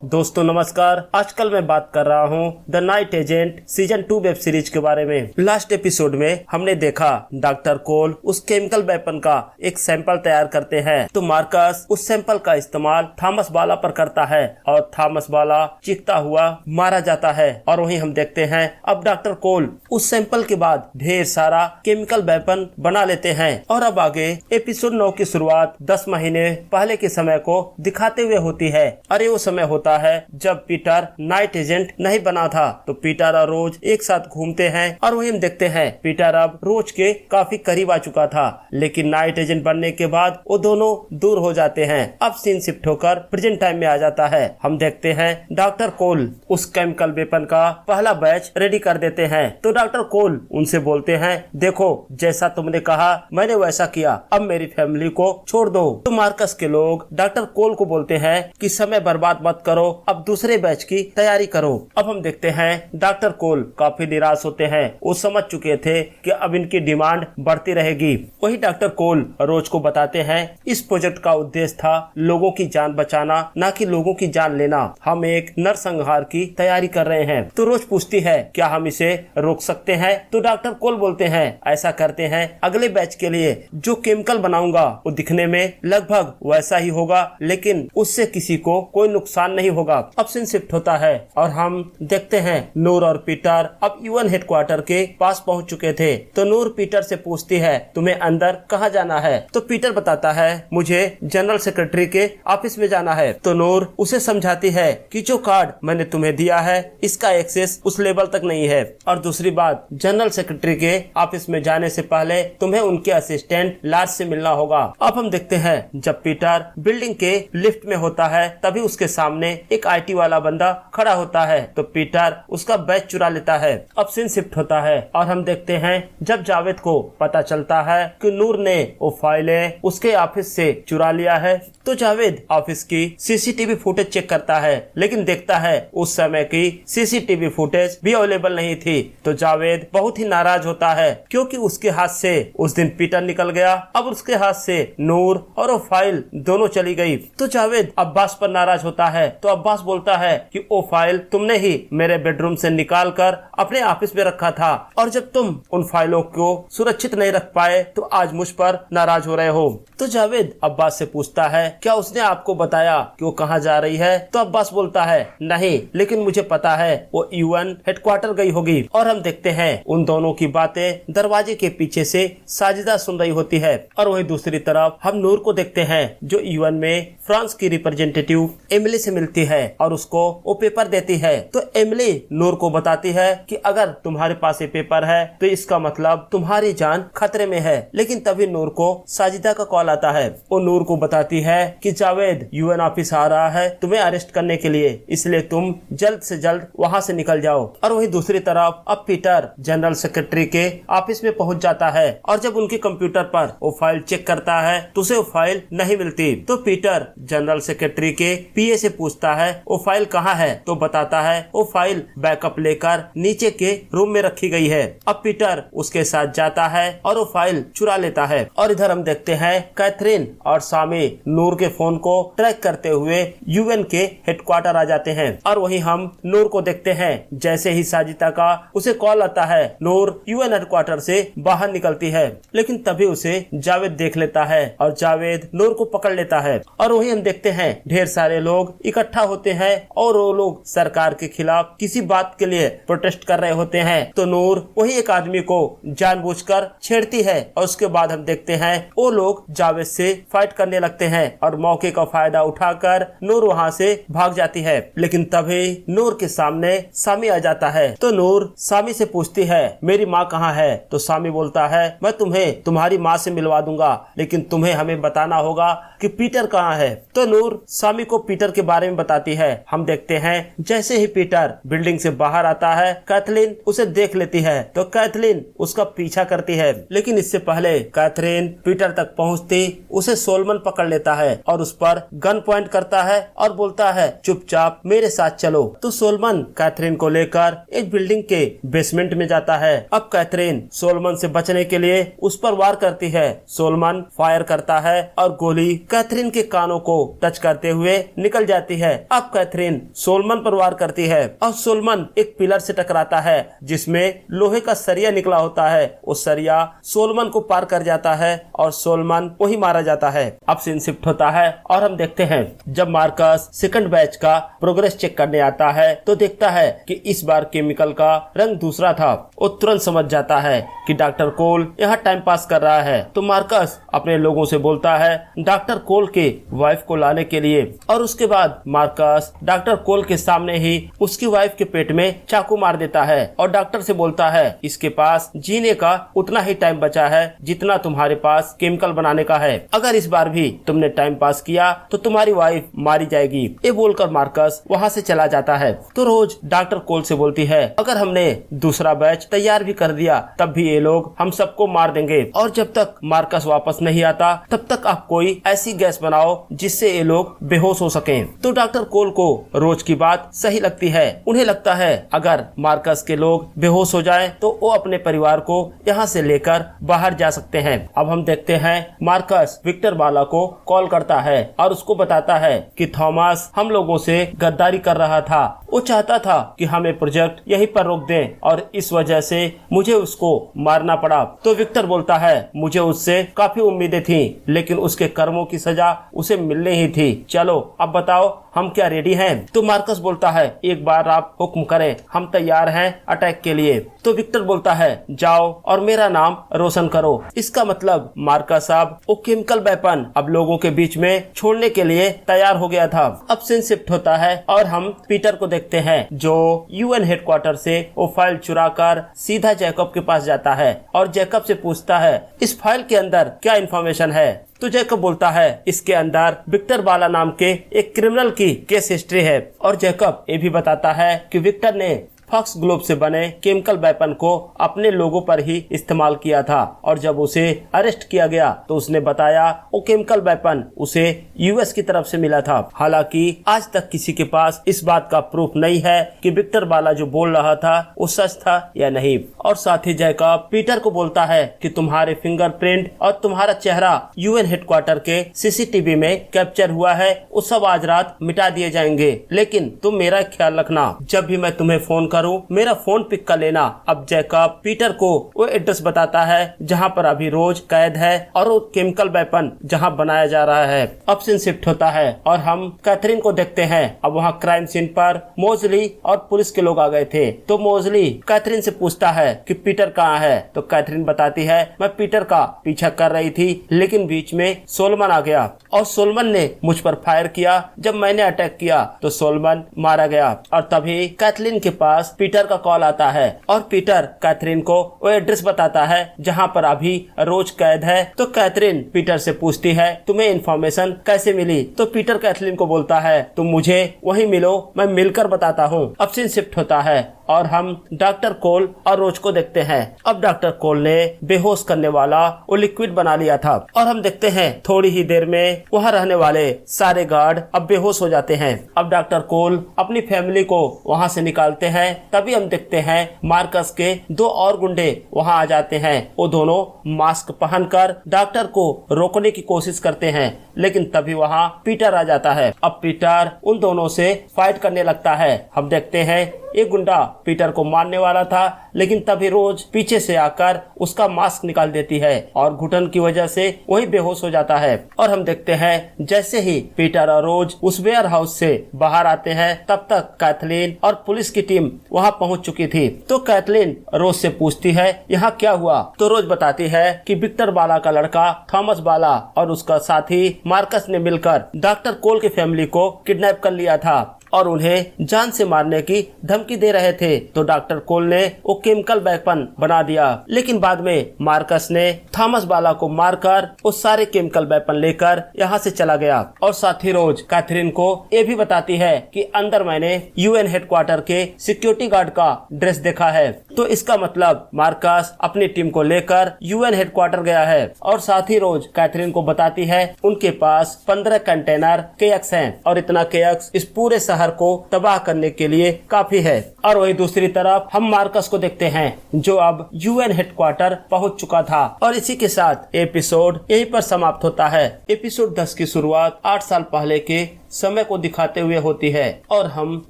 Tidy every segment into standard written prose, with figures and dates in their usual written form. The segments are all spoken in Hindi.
दोस्तों नमस्कार। आजकल मैं बात कर रहा हूँ the night agent season 2 web series के बारे में। लास्ट एपिसोड में हमने देखा डॉक्टर कोल उस केमिकल वेपन का एक सैंपल तैयार करते हैं, तो मार्कस उस सैंपल का इस्तेमाल थॉमस बाला पर करता है और थॉमस बाला चीखता हुआ मारा जाता है। और वहीं हम देखते हैं अब डॉक्टर कोल उस सैंपल के बाद ढेर सारा केमिकल वेपन बना लेते हैं। और अब आगे एपिसोड 9 की शुरुआत 10 महीने पहले के समय को दिखाते हुए होती है। अरे वो समय होता है जब पीटर नाइट एजेंट नहीं बना था, तो पीटर और रोज एक साथ घूमते हैं। और वहीं हम देखते हैं पीटर अब रोज के काफी करीब आ चुका था, लेकिन नाइट एजेंट बनने के बाद वो दोनों दूर हो जाते हैं। अब सीन शिफ्ट होकर प्रेजेंट टाइम में आ जाता है। हम देखते हैं डॉक्टर कोल उस केमिकल वेपन का पहला बैच रेडी कर देते हैं। तो डॉक्टर कोल उनसे बोलते हैं, देखो जैसा तुमने कहा मैंने वैसा किया, अब मेरी फैमिली को छोड़ दो। तो मार्कस के लोग डॉक्टर कोल को बोलते हैं कि समय बर्बाद मत करो, अब दूसरे बैच की तैयारी करो। अब हम देखते हैं डॉक्टर कोल काफी निराश होते हैं। वो समझ चुके थे कि अब इनकी डिमांड बढ़ती रहेगी। वही डॉक्टर कोल रोज को बताते हैं इस प्रोजेक्ट का उद्देश्य था लोगों की जान बचाना, ना कि लोगों की जान लेना। हम एक नरसंहार की तैयारी कर रहे हैं। तो रोज पूछती है क्या हम इसे रोक सकते हैं? तो डॉक्टर कोल बोलते हैं ऐसा करते हैं, अगले बैच के लिए जो केमिकल बनाऊंगा वो दिखने में लगभग वैसा ही होगा, लेकिन उससे किसी को कोई नुकसान नहीं होगा। अब सीन शिफ्ट होता है और हम देखते हैं नूर और पीटर अब यूएन हेडक्वार्टर के पास पहुंच चुके थे। तो नूर पीटर से पूछती है तुम्हें अंदर कहाँ जाना है? तो पीटर बताता है मुझे जनरल सेक्रेटरी के ऑफिस में जाना है। तो नूर उसे समझाती है कि जो कार्ड मैंने तुम्हें दिया है इसका एक्सेस उस लेवल तक नहीं है, और दूसरी बात जनरल सेक्रेटरी के ऑफिस में जाने से पहले तुम्हें उनके असिस्टेंट लार्ज से मिलना होगा। अब हम देखते हैं जब पीटर बिल्डिंग के लिफ्ट में होता है तभी उसके सामने एक आईटी वाला बंदा खड़ा होता है। तो पीटर उसका बैच चुरा लेता है। अब सीन शिफ्ट होता है और हम देखते हैं जब जावेद को पता चलता है कि नूर ने वो फाइलें उसके ऑफिस से चुरा लिया है, तो जावेद ऑफिस की सीसीटीवी फुटेज चेक करता है, लेकिन देखता है उस समय की सीसीटीवी फुटेज भी अवेलेबल नहीं थी। तो जावेद बहुत ही नाराज होता है क्योंकि उसके हाथ से उस दिन पीटर निकल गया, अब उसके हाथ से नूर और वो फाइल दोनों चली गई। तो जावेद अब्बास पर नाराज होता है। तो अब्बास बोलता है कि वो फाइल तुमने ही मेरे बेडरूम से निकाल कर अपने ऑफिस में रखा था, और जब तुम उन फाइलों को सुरक्षित नहीं रख पाए तो आज मुझ पर नाराज हो रहे हो। तो जावेद अब्बास से पूछता है क्या उसने आपको बताया कि वो कहाँ जा रही है? तो अब्बास बोलता है नहीं, लेकिन मुझे पता है वो यूएन हेडक्वार्टर गई होगी। और हम देखते हैं उन दोनों की बातें दरवाजे के पीछे से साजिदा सुन रही होती है। और वही दूसरी तरफ हम नूर को देखते हैं जो यूएन में फ्रांस की रिप्रेजेंटेटिव एमिली से मिलती है और उसको वो पेपर देती है। तो एमिली नूर को बताती है कि अगर तुम्हारे पास ये पेपर है तो इसका मतलब तुम्हारी जान खतरे में है। लेकिन तभी नूर को साजिदा का कॉल आता है। वो नूर को बताती है कि जावेद यूएन ऑफिस आ रहा है तुम्हें अरेस्ट करने के लिए, इसलिए तुम जल्द से जल्द वहाँ से निकल जाओ। और वही दूसरी तरफ अब पीटर जनरल सेक्रेटरी के ऑफिस में पहुँच जाता है और जब उनके कंप्यूटर पर वो फाइल चेक करता है तो उसे वो फाइल नहीं मिलती। तो पीटर जनरल सेक्रेटरी के पीए से पूछता है वो फाइल कहाँ है? तो बताता है वो फाइल बैकअप लेकर नीचे के रूम में रखी गई है। अब पीटर उसके साथ जाता है और वो फाइल चुरा लेता है। और इधर हम देखते हैं कैथरीन और सामी नूर के फोन को ट्रैक करते हुए यूएन के हेडक्वार्टर आ जाते हैं। और वहीं हम नूर को देखते हैं जैसे ही साजिदा का उसे कॉल आता है नूर यूएन हेडक्वार्टर से बाहर निकलती है, लेकिन तभी उसे जावेद देख लेता है और जावेद नूर को पकड़ लेता है। और वहीं हम देखते हैं ढेर सारे लोग इकट्ठा होते हैं और वो लोग सरकार के खिलाफ किसी बात के लिए प्रोटेस्ट कर रहे होते हैं। तो नूर वही एक आदमी को जानबूझकर छेड़ती है और उसके बाद हम देखते हैं वो लोग जावेद से फाइट करने लगते हैं और मौके का फायदा उठाकर नूर वहाँ से भाग जाती है। लेकिन तभी नूर के सामने सामी आ जाता है। तो नूर सामी से पूछती है मेरी माँ कहाँ है? तो सामी बोलता है मैं तुम्हें तुम्हारी माँ से मिलवा दूंगा, लेकिन तुम्हें हमें बताना होगा कि पीटर कहाँ है। तो नूर सामी को पीटर के बारे में बताती है। हम देखते हैं जैसे ही पीटर बिल्डिंग से बाहर आता है कैथरीन उसे देख लेती है। तो कैथरीन उसका पीछा करती है, लेकिन इससे पहले कैथरीन पीटर तक पहुंचती उसे सोलमन पकड़ लेता है और उस पर गन पॉइंट करता है और बोलता है चुपचाप मेरे साथ चलो। तो सोलमन कैथरीन को लेकर एक बिल्डिंग के बेसमेंट में जाता है। अब कैथरीन सोलमन से बचने के लिए उस पर वार करती है। सोलमन फायर करता है और गोली कैथरीन के कानों को टच करते हुए निकल जाती है। अब कैथरीन सोलमन पर वार करती है और सोलमन एक पिलर से टकराता है जिसमें लोहे का सरिया निकला होता है। उस सरिया सोलमन को पार कर जाता है और सोलमन वही मारा जाता है। अब सीन शिफ्ट होता है और हम देखते हैं जब मार्कस सेकंड बैच का प्रोग्रेस चेक करने आता है तो देखता है कि इस बार केमिकल का रंग दूसरा था। वो तुरंत समझ जाता है कि डॉक्टर कोल यहाँ टाइम पास कर रहा है, तो मार्कस अपने लोगों से बोलता है डॉक्टर कोल के वाइफ को लाने के लिए। और उसके बाद मार्कस डॉक्टर कोल के सामने ही उसकी वाइफ के पेट में चाकू मार देता है और डॉक्टर से बोलता है इसके पास जीने का उतना ही टाइम बचा है जितना तुम्हारे पास केमिकल बनाने का है। अगर इस बार भी तुमने टाइम पास किया तो तुम्हारी वाइफ मारी जाएगी। ये बोलकर मार्कस वहाँ से चला जाता है। तो रोज डॉक्टर कोल से बोलती है अगर हमने दूसरा बैच तैयार भी कर दिया तब भी ये लोग हम सबको मार देंगे और जब तक मार्कस वापस नहीं आता तब तक आप कोई ऐसी गैस बनाओ जिससे ये लोग बेहोश हो सकें। तो डॉक्टर कोल को रोज की बात सही लगती है। उन्हें लगता है अगर मार्कस के लोग बेहोश हो जाएं तो वो अपने परिवार को यहाँ से लेकर बाहर जा सकते हैं। अब हम देखते हैं मार्कस विक्टर बाला को कॉल करता है और उसको बताता है कि थॉमस हम लोगों से गद्दारी कर रहा था। वो चाहता था कि हमें प्रोजेक्ट यहीं पर रोक दें और इस वजह से मुझे उसको मारना पड़ा। तो विक्टर बोलता है मुझे उससे काफी उम्मीदें थी लेकिन उसके कर्मों की सजा उसे मिलनी ही थी। चलो अब बताओ हम क्या रेडी हैं? तो मार्कस बोलता है एक बार आप हुक्म करें, हम तैयार हैं अटैक के लिए। तो विक्टर बोलता है जाओ और मेरा नाम रोशन करो। इसका मतलब मार्कस अब वो केमिकल वेपन अब लोगों के बीच में छोड़ने के लिए तैयार हो गया था। अब सीन शिफ्ट होता है और हम पीटर को देखते हैं जो यूएन हेडक्वार्टर से वो फाइल चुरा कर सीधा जैकब के पास जाता है और जैकब से पूछता है इस फाइल के अंदर क्या इन्फॉर्मेशन है। तो जैकब बोलता है इसके अंदर विक्टर बाला नाम के एक क्रिमिनल की केस हिस्ट्री है और जैकब ये भी बताता है कि विक्टर ने फॉक्स ग्लोब से बने केमिकल वेपन को अपने लोगों पर ही इस्तेमाल किया था और जब उसे अरेस्ट किया गया तो उसने बताया वो केमिकल वेपन उसे यूएस की तरफ से मिला था। हालांकि आज तक किसी के पास इस बात का प्रूफ नहीं है कि विक्टर बाला जो बोल रहा था वो सच था या नहीं। और साथ ही जैकब पीटर को बोलता है कि तुम्हारे फिंगरप्रिंट और तुम्हारा चेहरा यूएन हेडक्वार्टर के सीसीटीवी में कैप्चर हुआ है, वो सब आज रात मिटा दिए जाएंगे। लेकिन तुम मेरा ख्याल रखना, जब भी मैं तुम्हें फोन करूं मेरा फोन पिक कर लेना। अब जैकब पीटर को वो एड्रेस बताता है जहां पर अभी रोज कैद है और वो केमिकल वेपन जहां बनाया जा रहा है। अब सीन शिफ्ट होता है और हम कैथरीन को देखते हैं। अब वहां क्राइम सीन पर मोजली और पुलिस के लोग आ गए थे। तो मोजली कैथरीन से पूछता है कि पीटर कहाँ है। तो कैथरीन बताती है मैं पीटर का पीछा कर रही थी लेकिन बीच में सोलमन आ गया और सोलमन ने मुझ पर फायर किया। जब मैंने अटैक किया तो सोलमन मारा गया और तभी कैथरीन के पास पीटर का कॉल आता है और पीटर कैथरीन को वो एड्रेस बताता है जहां पर अभी रोज कैद है। तो कैथरीन पीटर से पूछती है तुम्हें इन्फॉर्मेशन कैसे मिली। तो पीटर कैथरीन को बोलता है तुम मुझे वहीं मिलो, मैं मिलकर बताता हूँ। अब सीन शिफ्ट होता है और हम डॉक्टर कोल और रोज को देखते हैं। अब डॉक्टर कोल ने बेहोश करने वाला वो लिक्विड बना लिया था और हम देखते हैं थोड़ी ही देर में वहाँ रहने वाले सारे गार्ड अब बेहोश हो जाते हैं। अब डॉक्टर कोल अपनी फैमिली को वहाँ से निकालते हैं। तभी हम देखते हैं मार्कस के दो और गुंडे वहाँ आ जाते हैं। वो दोनों मास्क पहनकर डॉक्टर को रोकने की कोशिश करते हैं लेकिन तभी वहाँ पीटर आ जाता है। अब पीटर उन दोनों से फाइट करने लगता है। हम देखते हैं एक गुंडा पीटर को मारने वाला था लेकिन तभी रोज पीछे से आकर उसका मास्क निकाल देती है और घुटन की वजह से वही बेहोश हो जाता है। और हम देखते हैं जैसे ही पीटर और रोज उस वेयर हाउस से बाहर आते हैं तब तक कैथलीन और पुलिस की टीम वहां पहुंच चुकी थी। तो कैथलीन रोज से पूछती है यहाँ क्या हुआ। तो रोज बताती है कि विक्टर बाला का लड़का थॉमस बाला और उसका साथी मार्कस ने मिलकर डॉक्टर कोल की फैमिली को किडनैप कर लिया था और उन्हें जान से मारने की धमकी दे रहे थे। तो डॉक्टर कोल ने वो केमिकल वेपन बना दिया लेकिन बाद में मार्कस ने थॉमस बाला को मारकर वो सारे केमिकल वेपन लेकर यहाँ से चला गया। और साथ ही रोज कैथरीन को ये भी बताती है कि अंदर मैंने यूएन हेडक्वार्टर के सिक्योरिटी गार्ड का ड्रेस देखा है। तो इसका मतलब मार्कस अपनी टीम को लेकर यूएन हेडक्वार्टर गया है। और साथ ही रोज कैथरीन को बताती है उनके पास 15 कंटेनर केएक्स हैं और इतना केएक्स इस पूरे शहर को तबाह करने के लिए काफी है। और वही दूसरी तरफ हम मार्कस को देखते हैं जो अब यूएन हेडक्वार्टर पहुंच चुका था। और इसी के साथ एपिसोड यहीं पर समाप्त होता है। एपिसोड 10 की शुरुआत 8 साल पहले के समय को दिखाते हुए होती है और हम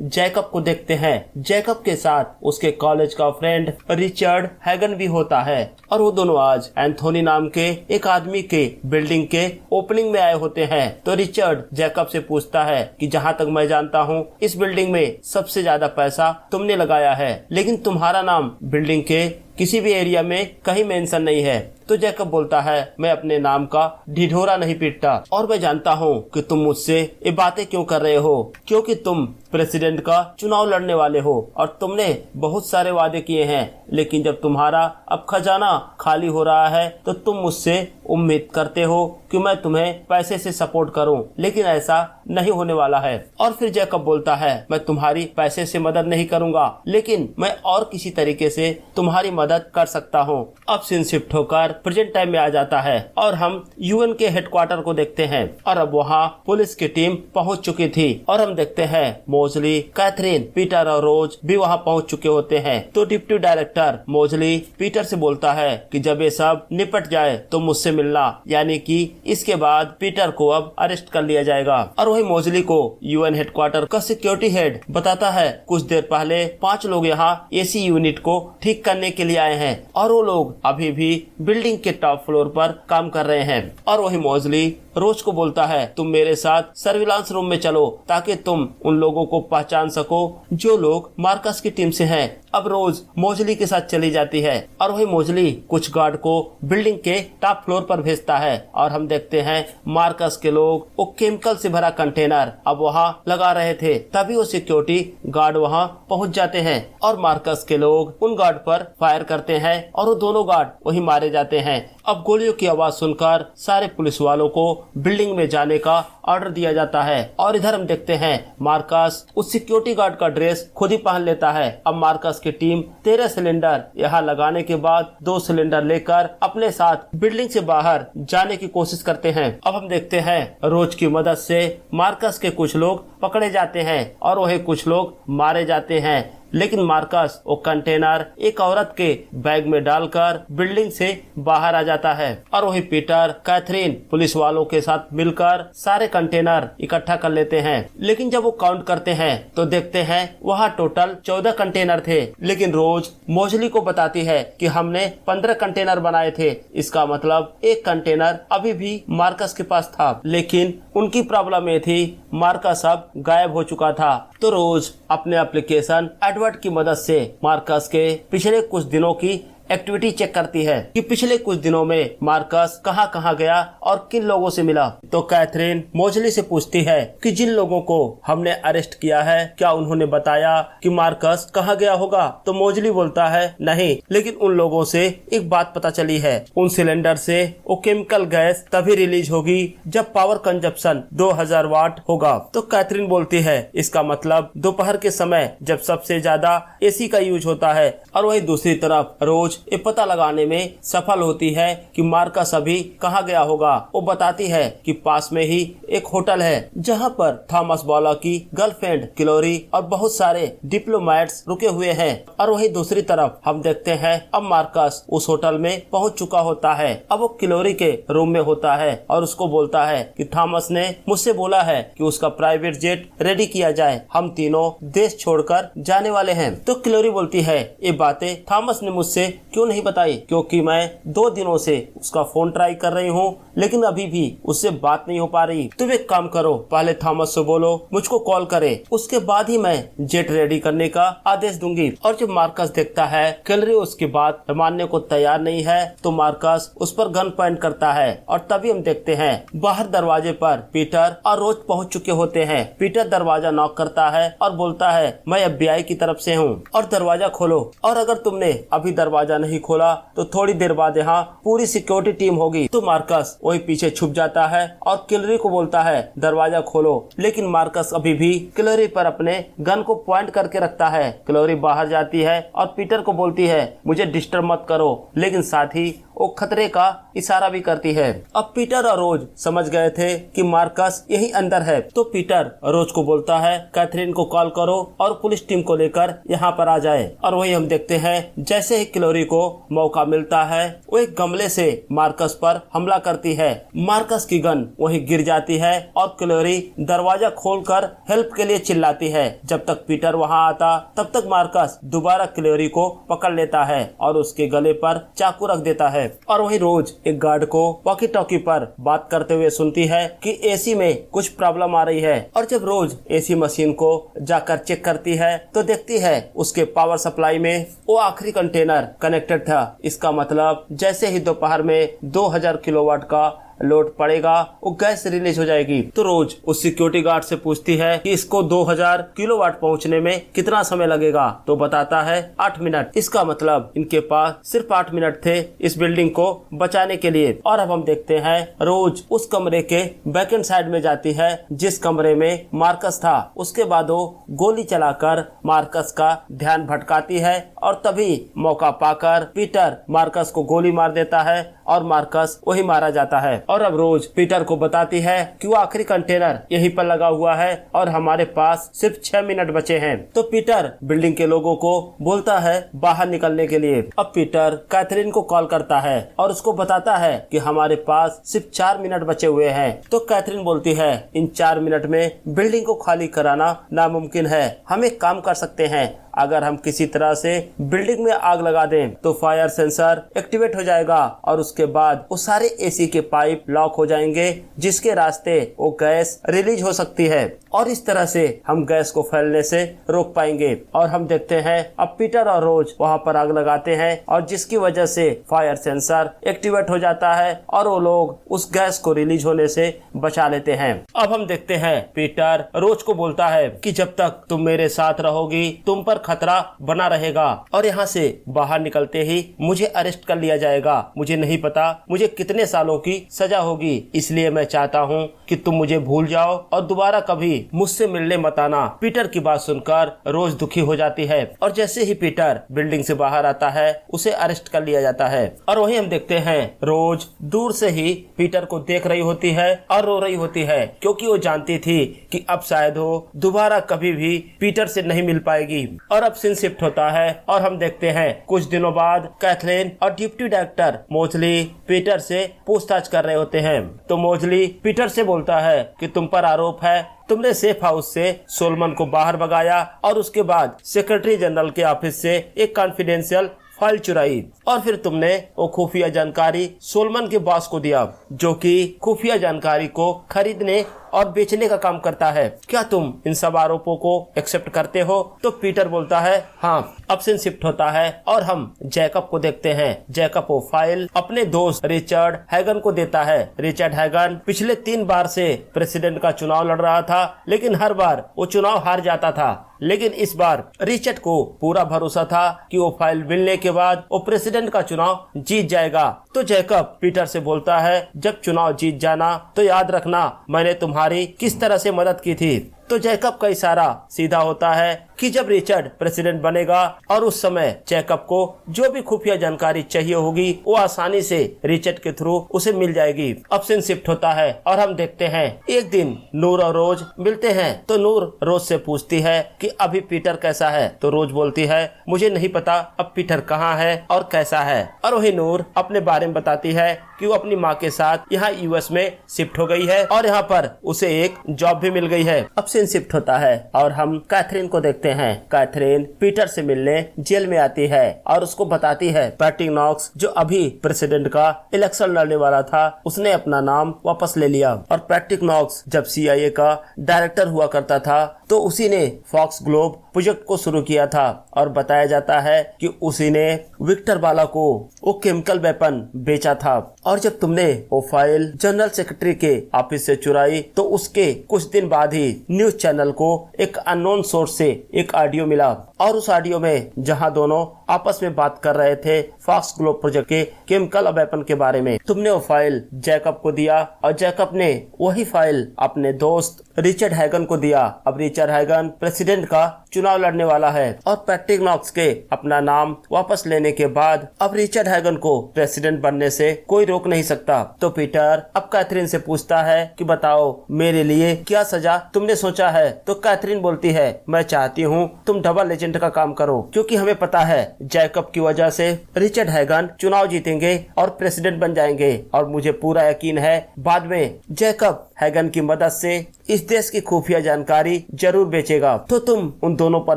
जैकब को देखते हैं। जैकब के साथ उसके कॉलेज का फ्रेंड रिचर्ड हैगन भी होता है और वो दोनों आज एंथोनी नाम के एक आदमी के बिल्डिंग के ओपनिंग में आए होते हैं। तो रिचर्ड जैकब से पूछता है कि जहाँ तक मैं जानता हूँ इस बिल्डिंग में सबसे ज्यादा पैसा तुमने लगाया है, लेकिन तुम्हारा नाम बिल्डिंग के किसी भी एरिया में कहीं मेंशन नहीं है। तो जैकब बोलता है मैं अपने नाम का ढिढोरा नहीं पीटता और मैं जानता हूँ कि तुम मुझसे ये बातें क्यों कर रहे हो, क्योंकि तुम प्रेसिडेंट का चुनाव लड़ने वाले हो और तुमने बहुत सारे वादे किए हैं, लेकिन जब तुम्हारा अब खजाना खाली हो रहा है तो तुम मुझसे उम्मीद करते हो कि मैं तुम्हें पैसे से सपोर्ट करूं, लेकिन ऐसा नहीं होने वाला है। और फिर जैकब बोलता है मैं तुम्हारी पैसे से मदद नहीं करूंगा, लेकिन मैं और किसी तरीके से तुम्हारी मदद कर सकता हूं। अब सीन शिफ्ट होकर प्रेजेंट टाइम में आ जाता है और हम यूएन के हेडक्वार्टर को देखते हैं और अब वहाँ पुलिस की टीम पहुँच चुकी थी और हम देखते हैं मोजली, कैथरीन, पीटर और रोज भी वहाँ पहुँच चुके होते हैं। तो डिप्टी डायरेक्टर मोजली पीटर से बोलता है कि जब ये सब निपट जाए तो मुझसे मिलना, यानी कि इसके बाद पीटर को अब अरेस्ट कर लिया जाएगा। और वही मोजली को यूएन हेडक्वार्टर का सिक्योरिटी हेड बताता है कुछ देर पहले 5 लोग यहाँ एसी यूनिट को ठीक करने के लिए आए हैं और वो लोग अभी भी बिल्डिंग के टॉप फ्लोर पर काम कर रहे हैं। और वही मोजली रोज को बोलता है तुम मेरे साथ सर्विलांस रूम में चलो ताकि तुम उन लोगों को पहचान सको जो लोग मार्कस की टीम से हैं। अब रोज मोजली के साथ चली जाती है और वही मोजली कुछ गार्ड को बिल्डिंग के टॉप फ्लोर पर भेजता है और हम देखते हैं मार्कस के लोग वो केमिकल से भरा कंटेनर अब वहाँ लगा रहे थे। तभी वो सिक्योरिटी गार्ड वहाँ पहुँच जाते हैं और मार्कस के लोग उन गार्ड पर फायर करते हैं और वो दोनों गार्ड वही मारे जाते हैं। अब गोलियों की आवाज सुनकर सारे पुलिस वालों को बिल्डिंग में जाने का ऑर्डर दिया जाता है और इधर हम देखते हैं मार्कस उस सिक्योरिटी गार्ड का ड्रेस खुद ही पहन लेता है। अब मार्कस की टीम 13 सिलेंडर यहाँ लगाने के बाद 2 सिलेंडर लेकर अपने साथ बिल्डिंग से बाहर जाने की कोशिश करते हैं। अब हम देखते हैं रोज की मदद से मार्कस के कुछ लोग पकड़े जाते हैं और वही कुछ लोग मारे जाते हैं, लेकिन मार्कस वो कंटेनर एक औरत के बैग में डालकर बिल्डिंग से बाहर आ जाता है और वही पीटर, कैथरीन पुलिस वालों के साथ मिलकर सारे कंटेनर इकट्ठा कर लेते हैं। लेकिन जब वो काउंट करते हैं तो देखते हैं वहाँ टोटल 14 कंटेनर थे, लेकिन रोज मोजली को बताती है कि हमने 15 कंटेनर बनाए थे। इसका मतलब एक कंटेनर अभी भी मार्कस के पास था, लेकिन उनकी प्रॉब्लम ये थी मार्कस अब गायब हो चुका था। तो रोज अपने एप्लीकेशन एडवर्ड की मदद से मार्कस के पिछले कुछ दिनों की एक्टिविटी चेक करती है कि पिछले कुछ दिनों में मार्कस कहाँ कहाँ गया और किन लोगों से मिला। तो कैथरीन मोजली से पूछती है कि जिन लोगों को हमने अरेस्ट किया है क्या उन्होंने बताया कि मार्कस कहाँ गया होगा। तो मोजली बोलता है नहीं, लेकिन उन लोगों से एक बात पता चली है, उन सिलेंडर से वो केमिकल गैस तभी रिलीज होगी जब पावर कंजप्शन 2000 वाट होगा। तो कैथरीन बोलती है इसका मतलब दोपहर के समय जब सबसे ज्यादा एसी का यूज होता है। और वही दूसरी तरफ रोज ये पता लगाने में सफल होती है कि मार्कस अभी कहाँ गया होगा। वो बताती है कि पास में ही एक होटल है जहाँ पर थॉमस बॉला की गर्लफ्रेंड क्लोरी और बहुत सारे डिप्लोमेट्स रुके हुए हैं। और वही दूसरी तरफ हम देखते हैं अब मार्कस उस होटल में पहुँच चुका होता है। अब वो क्लोरी के रूम में होता है और उसको बोलता है कि थॉमस ने मुझसे बोला है कि उसका प्राइवेट जेट रेडी किया जाए, हम तीनों देश छोड़कर जाने वाले हैं। तो क्लोरी बोलती है ये बातें थॉमस ने मुझसे क्यों नहीं बताई, क्योंकि मैं 2 दिनों से उसका फोन ट्राई कर रही हूँ लेकिन अभी भी उससे बात नहीं हो पा रही। तुम एक काम करो, पहले थॉमस से बोलो मुझको कॉल करे, उसके बाद ही मैं जेट रेडी करने का आदेश दूंगी। और जब मार्कस देखता है क्लोरी उसकी बात मानने को तैयार नहीं है तो मार्कस उस पर गन पॉइंट करता है और तभी हम देखते हैं बाहर दरवाजे पर पीटर और रोज पहुँच चुके होते हैं। पीटर दरवाजा नॉक करता है और बोलता है मैं FBI की तरफ से हूँ और दरवाजा खोलो, और अगर तुमने अभी दरवाजा नहीं खोला तो थोड़ी देर बाद यहाँ पूरी सिक्योरिटी टीम होगी। तो मार्कस वही पीछे छुप जाता है और क्लोरी को बोलता है दरवाजा खोलो, लेकिन मार्कस अभी भी क्लोरी पर अपने गन को पॉइंट करके रखता है। क्लोरी बाहर जाती है और पीटर को बोलती है मुझे डिस्टर्ब मत करो, लेकिन साथ ही वो खतरे का इशारा भी करती है। अब पीटर और रोज समझ गए थे कि मार्कस यही अंदर है, तो पीटर रोज को बोलता है कैथरीन को कॉल करो और पुलिस टीम को लेकर यहाँ पर आ जाए। और वही हम देखते हैं जैसे ही क्लोरी को मौका मिलता है वो एक गमले से मार्कस पर हमला करती है। मार्कस की गन वहीं गिर जाती है और क्लोरी दरवाजा खोलकर हेल्प के लिए चिल्लाती है। जब तक पीटर वहां आता तब तक मार्कस दोबारा क्लोरी को पकड़ लेता है और उसके गले पर चाकू रख देता है। और वहीं रोज एक गार्ड को वॉकी टॉकी पर बात करते हुए सुनती है कि एसी में कुछ प्रॉब्लम आ रही है। और जब रोज एसी मशीन को जाकर चेक करती है तो देखती है उसके पावर सप्लाई में वो आखिरी कंटेनर कनेक्टेड था। इसका मतलब जैसे ही दोपहर में 2000 किलोवाट का लोड पड़ेगा वो गैस रिलीज हो जाएगी। तो रोज उस सिक्योरिटी गार्ड से पूछती है कि इसको 2000 किलोवाट पहुंचने में कितना समय लगेगा, तो बताता है 8 मिनट। इसका मतलब इनके पास सिर्फ 8 मिनट थे इस बिल्डिंग को बचाने के लिए। और अब हम देखते हैं रोज उस कमरे के बैकेंड साइड में जाती है जिस कमरे में मार्कस था। उसके बाद वो गोली चलाकर मार्कस का ध्यान भटकाती है और तभी मौका पाकर पीटर मार्कस को गोली मार देता है और मार्कस वही मारा जाता है। और अब रोज पीटर को बताती है कि वो आखिरी कंटेनर यहीं पर लगा हुआ है और हमारे पास सिर्फ 6 मिनट बचे हैं। तो पीटर बिल्डिंग के लोगों को बोलता है बाहर निकलने के लिए। अब पीटर कैथरीन को कॉल करता है और उसको बताता है कि हमारे पास सिर्फ 4 मिनट बचे हुए हैं। तो कैथरीन बोलती है इन 4 मिनट में बिल्डिंग को खाली कराना नामुमकिन है। हम एक काम कर सकते हैं, अगर हम किसी तरह से बिल्डिंग में आग लगा दें तो फायर सेंसर एक्टिवेट हो जाएगा और उसके बाद वो सारे एसी के पाइप लॉक हो जाएंगे जिसके रास्ते वो गैस रिलीज हो सकती है और इस तरह से हम गैस को फैलने से रोक पाएंगे। और हम देखते हैं अब पीटर और रोज वहां पर आग लगाते हैं और जिसकी वजह से फायर सेंसर एक्टिवेट हो जाता है और वो लोग उस गैस को रिलीज होने से बचा लेते हैं। अब हम देखते हैं पीटर रोज को बोलता है कि जब तक तुम मेरे साथ रहोगी तुम पर खतरा बना रहेगा और यहाँ से बाहर निकलते ही मुझे अरेस्ट कर लिया जाएगा। मुझे नहीं पता मुझे कितने सालों की सजा होगी, इसलिए मैं चाहता हूँ कि तुम मुझे भूल जाओ और दोबारा कभी मुझसे मिलने मत आना। पीटर की बात सुनकर रोज दुखी हो जाती है और जैसे ही पीटर बिल्डिंग से बाहर आता है उसे अरेस्ट कर लिया जाता है। और वहीं हम देखते हैं रोज दूर से ही पीटर को देख रही होती है और रो रही होती है क्योंकि वो जानती थी कि अब शायद वो दोबारा कभी भी पीटर से नहीं मिल पाएगी। और अब सीन शिफ्ट होता है और हम देखते हैं कुछ दिनों बाद कैथरीन और डिप्टी डायरेक्टर मोजली पीटर से पूछताछ कर रहे होते हैं। तो मोजली पीटर से बोलता है कि तुम पर आरोप है तुमने सेफ हाउस से सोलमन को बाहर भगाया और उसके बाद सेक्रेटरी जनरल के ऑफिस से एक कॉन्फिडेंशियल फाइल चुराई और फिर तुमने वो खुफिया जानकारी सोलमन के बॉस को दिया जो कि खुफिया जानकारी को खरीदने और बेचने का काम करता है। क्या तुम इन सब आरोपों को एक्सेप्ट करते हो? तो पीटर बोलता है हाँ। अब सीन शिफ्ट होता है और हम जैकब को देखते हैं। जैकब वो फाइल अपने दोस्त रिचर्ड हैगन को देता है। रिचर्ड हैगन पिछले 3 बार से प्रेसिडेंट का चुनाव लड़ रहा था लेकिन हर बार वो चुनाव हार जाता था, लेकिन इस बार रिचर्ड को पूरा भरोसा था कि वो फाइल मिलने के बाद वो प्रेसिडेंट का चुनाव जीत जाएगा। तो जैकब पीटर से बोलता है जब चुनाव जीत जाना तो याद रखना मैंने तुम्हारी किस तरह से मदद की थी। तो जैकब का इशारा सीधा होता है कि जब रिचर्ड प्रेसिडेंट बनेगा और उस समय जैकब को जो भी खुफिया जानकारी चाहिए होगी वो आसानी से रिचर्ड के थ्रू उसे मिल जाएगी। अब सीन शिफ्ट होता है और हम देखते हैं एक दिन नूर और रोज मिलते हैं। तो नूर रोज से पूछती है कि अभी पीटर कैसा है? तो रोज बोलती है मुझे नहीं पता अब पीटर कहाँ है और कैसा है। और वही नूर अपने बारे में बताती है कि वो अपनी माँ के साथ यहाँ यूएस में शिफ्ट हो गई है और यहाँ पर उसे एक जॉब भी मिल गई है। अब सीन शिफ्ट होता है और हम कैथरीन को देखते हैं। कैथरीन पीटर से मिलने जेल में आती है और उसको बताती है पैट्रिक नॉक्स जो अभी प्रेसिडेंट का इलेक्शन लड़ने वाला था उसने अपना नाम वापस ले लिया। और पैट्रिक नॉक्स जब CIA का डायरेक्टर हुआ करता था तो उसी ने फॉक्स ग्लोब प्रोजेक्ट को शुरू किया था और बताया जाता है कि उसी ने विक्टर बाला को वो केमिकल वेपन बेचा था। और जब तुमने वो फाइल जनरल सेक्रेटरी के ऑफिस से चुराई तो उसके कुछ दिन बाद ही न्यूज चैनल को एक अननोन सोर्स से एक ऑडियो मिला और उस ऑडियो में जहां दोनों आपस में बात कर रहे थे फॉक्स ग्लोब प्रोजेक्ट के केमिकल वेपन के बारे में, तुमने वो फाइल जैकब को दिया और जैकब ने वही फाइल अपने दोस्त रिचर्ड हैगन को दिया। अब रिचर्ड हैगन प्रेसिडेंट का चुनाव लड़ने वाला है और पैट्रिक नॉक्स के अपना नाम वापस लेने के बाद अब रिचर्ड हैगन को प्रेसिडेंट बनने से कोई रोक नहीं सकता। तो पीटर अब कैथरीन से पूछता है कि बताओ मेरे लिए क्या सजा तुमने सोचा है। तो कैथरीन बोलती है मैं चाहती हूँ तुम डबल एजेंट का काम करो, क्योंकि हमें पता है जैकब की वजह से रिचर्ड हैगन चुनाव जीतेंगे और प्रेसिडेंट बन जाएंगे और मुझे पूरा यकीन है बाद में जैकब हैगन की मदद से इस देश की खुफिया जानकारी जरूर बेचेगा। तो तुम उन दोनों पर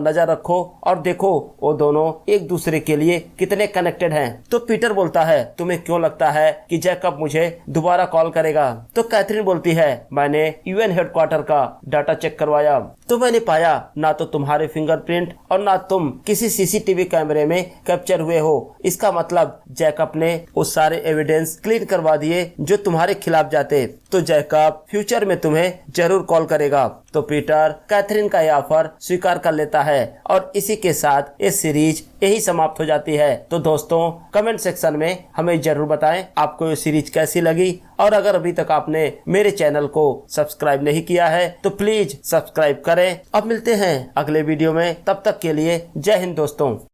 नजर रखो और देखो वो दोनों एक दूसरे के लिए कितने कनेक्टेड हैं। तो पीटर बोलता है तुम्हें क्यों लगता है कि जैकब मुझे दोबारा कॉल करेगा। तो कैथरीन बोलती है मैंने यूएन हेडक्वार्टर का डाटा चेक करवाया तो मैंने पाया ना तो तुम्हारे फिंगरप्रिंट और ना तुम किसी सीसीटीवी कैमरे में कैप्चर हुए हो। इसका मतलब जैकब ने वो सारे एविडेंस क्लीन करवा दिए जो तुम्हारे खिलाफ जाते। तो जैकब फ्यूचर में तुम्हें जरूर कॉल करेगा। तो पीटर कैथरीन का यह ऑफर स्वीकार कर लेता है और इसी के साथ ये सीरीज यही समाप्त हो जाती है। तो दोस्तों कमेंट सेक्शन में हमें जरूर बताएं आपको ये सीरीज कैसी लगी, और अगर अभी तक आपने मेरे चैनल को सब्सक्राइब नहीं किया है तो प्लीज सब्सक्राइब करें। अब मिलते हैं अगले वीडियो में, तब तक के लिए जय हिंद दोस्तों।